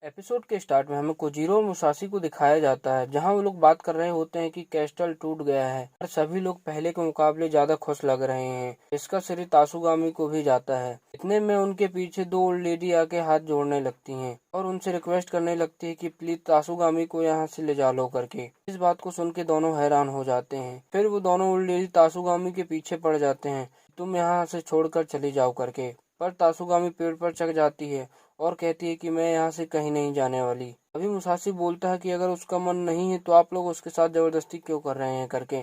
Episode के start में हमें कोजीरो और मुसाशी को दिखाया जाता है, जहां वो लोग बात कर रहे होते हैं कि कैस्टल टूट गया है और सभी लोग पहले के मुकाबले ज्यादा खुश लग रहे हैं। इसका श्रेय तासुगामी को भी जाता है। इतने में उनके पीछे दो ओल्ड लेडी आके हाथ जोड़ने लगती हैं और उनसे रिक्वेस्ट करने लगती है कि प्लीज तासुगामी को यहाँ से ले जा लो करके। इस बात को सुन के दोनों हैरान हो जाते हैं। फिर वो दोनों ओल्ड लेडी तासुगामी के पीछे पड़ जाते हैं, तुम यहाँ से छोड़कर चली जाओ करके। पर तासुगामी पेड़ पर चढ़ जाती है और कहती है कि मैं यहाँ से कहीं नहीं जाने वाली। अभी मुसाशी बोलता है कि अगर उसका मन नहीं है तो आप लोग उसके साथ जबरदस्ती क्यों कर रहे हैं करके।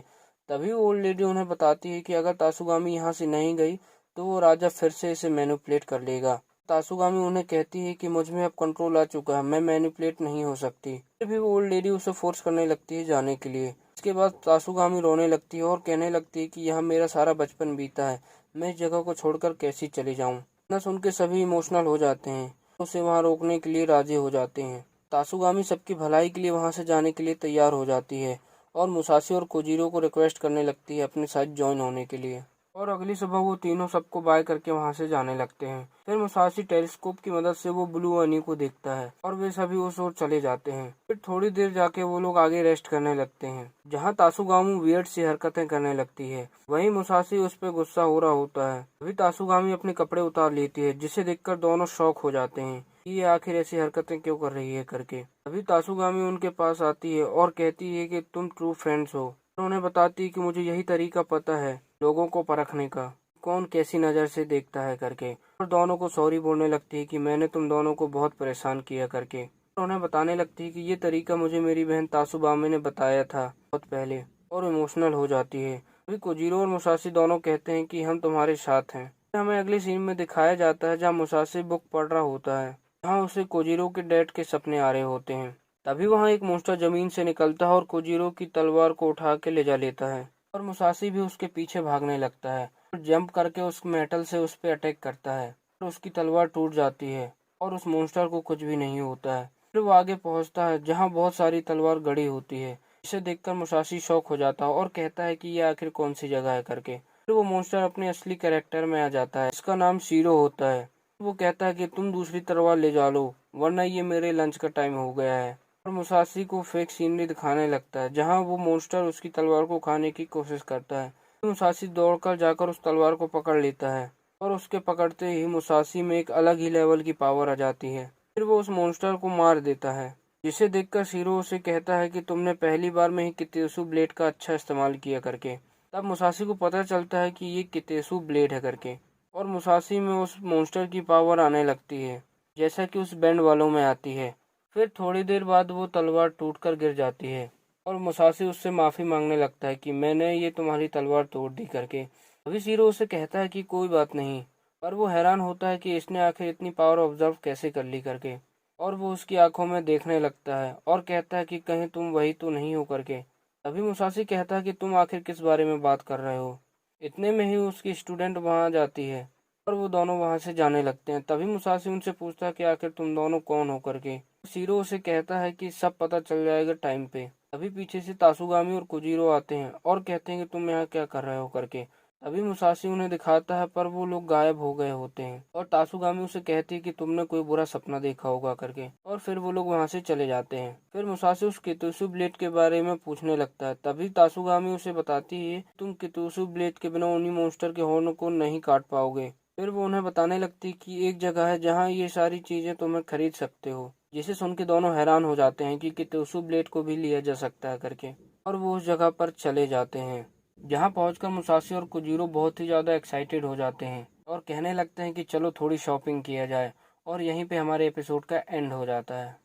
तभी वो ओल्ड लेडी उन्हें बताती है कि अगर तासुगामी यहाँ से नहीं गई तो वो राजा फिर से इसे मैनिपुलेट कर लेगा। तासुगामी उन्हें कहती है कि मुझ में अब कंट्रोल आ चुका है, मैं मैनिपुलेट नहीं हो सकती। फिर भी वो ओल्ड लेडी उसे फोर्स करने लगती है जाने के लिए। इसके बाद तासुगामी रोने लगती है और कहने लगती है कि यहाँ मेरा सारा बचपन बीता है, मैं इस जगह को छोड़कर कैसे चले जाऊँ। न सुन के सभी इमोशनल हो जाते हैं, उसे वहां रोकने के लिए राजी हो जाते हैं। तासुगामी सबकी भलाई के लिए वहां से जाने के लिए तैयार हो जाती है और मुसाशी और कोजीरो को रिक्वेस्ट करने लगती है अपने साथ ज्वाइन होने के लिए। और अगली सुबह वो तीनों सबको बाय करके वहां से जाने लगते हैं। फिर मुसाशी टेलीस्कोप की मदद से वो ब्लू अनी को देखता है और वे सभी उस ओर चले जाते हैं। फिर थोड़ी देर जाके वो लोग आगे रेस्ट करने लगते हैं, जहाँ तासुगामी वियर्ड सी हरकतें करने लगती है। वहीं मुसाशी उस पर गुस्सा हो रहा होता है। अभी तासुगामी अपने कपड़े उतार लेती है, जिसे देखकर दोनों शॉक हो जाते हैं ये आखिर ऐसी हरकतें क्यों कर रही है करके। अभी तासुगामी उनके पास आती है और कहती है कि तुम ट्रू फ्रेंड्स हो। उन्हें बताती है कि मुझे यही तरीका पता है लोगों को परखने का, कौन कैसी नजर से देखता है करके। और दोनों को सॉरी बोलने लगती है कि मैंने तुम दोनों को बहुत परेशान किया करके। और उन्हें बताने लगती है कि ये तरीका मुझे मेरी बहन तासुबामे ने बताया था बहुत पहले, और इमोशनल हो जाती है। अभी कोजीरो और मुसाशी दोनों कहते हैं कि हम तुम्हारे साथ हैं। हमें अगले सीन में दिखाया जाता है जहाँ मुसाशी बुक पढ़ रहा होता है, जहाँ उसे कोजीरो के डैड के सपने आ रहे होते हैं। तभी वहाँ एक मोस्टर जमीन से निकलता है और कोजीरो की तलवार को उठा के ले जा लेता है और मुसाशी भी उसके पीछे भागने लगता है और जंप करके उस मेटल से उस पे अटैक करता है और उसकी तलवार टूट जाती है और उस मोस्टर को कुछ भी नहीं होता है। फिर वो आगे पहुंचता है जहाँ बहुत सारी तलवार गड़ी होती है। इसे देखकर मुसाशी शॉक हो जाता है और कहता है कि ये आखिर कौन सी जगह है करके। फिर वो मोस्टर अपने असली कैरेक्टर में आ जाता है, इसका नाम शीरो होता है। वो कहता है कि तुम दूसरी तलवार ले जा लो, वरना ये मेरे लंच का टाइम हो गया है। और मुसाशी को फेक सीनरी दिखाने लगता है जहां वो मॉन्स्टर उसकी तलवार को खाने की कोशिश करता है। मुसाशी दौड़कर जाकर उस तलवार को पकड़ लेता है और उसके पकड़ते ही मुसाशी में एक अलग ही लेवल की पावर आ जाती है। फिर वो उस मॉन्स्टर को मार देता है, जिसे देखकर शीरो उसे कहता है कि तुमने पहली बार में ही कितेसु ब्लेड का अच्छा इस्तेमाल किया करके। तब मुसाशी को पता चलता है कि ये कितेसु ब्लेड है करके, और मुसाशी में उस मॉन्स्टर की पावर आने लगती है जैसा कि उस बैंड वालों में आती है। फिर थोड़ी देर बाद वो तलवार टूटकर गिर जाती है और मुसाशी उससे माफी मांगने लगता है कि मैंने ये तुम्हारी तलवार तोड़ दी करके। अभी शीरो उसे कहता है कि कोई बात नहीं, पर वो हैरान होता है कि इसने आखिर इतनी पावर ऑब्जर्व कैसे कर ली करके। और वो उसकी आंखों में देखने लगता है और कहता है कि कहीं तुम वही तो नहीं हो करके। अभी मुसाशी कहता है कि तुम आखिर किस बारे में बात कर रहे हो। इतने में ही उसकी स्टूडेंट वहां जाती है और वो दोनों वहां से जाने लगते हैं। तभी मुसाशी उनसे पूछता है कि आखिर तुम दोनों कौन हो करके। शीरो उसे कहता है कि सब पता चल जाएगा टाइम पे। अभी पीछे से तासुगामी और कोजीरो आते हैं और कहते हैं कि तुम यहाँ क्या कर रहे हो करके। अभी मुसाशी उन्हें दिखाता है पर वो लोग गायब हो गए होते हैं और तासुगामी उसे कहती है कि तुमने कोई बुरा सपना देखा होगा करके। और फिर वो लोग वहां से चले जाते हैं। फिर मुसाशी उस कितुसु ब्लेड के बारे में पूछने लगता है। तभी तासुगामी उसे बताती है तुम कितुसु ब्लेड के बिना उन्हीं मॉन्स्टर के हॉर्न को नहीं काट पाओगे। फिर वो उन्हें बताने लगती कि एक जगह है जहाँ ये सारी चीजें तुम्हें खरीद सकते हो, जिसे सुन के दोनों हैरान हो जाते हैं कि कितुसु ब्लेड को भी लिया जा सकता है करके। और वो उस जगह पर चले जाते हैं, जहाँ पहुंचकर मुसाशी और कोजीरो बहुत ही ज्यादा एक्साइटेड हो जाते हैं और कहने लगते हैं कि चलो थोड़ी शॉपिंग किया जाए। और यहीं पे हमारे एपिसोड का एंड हो जाता है।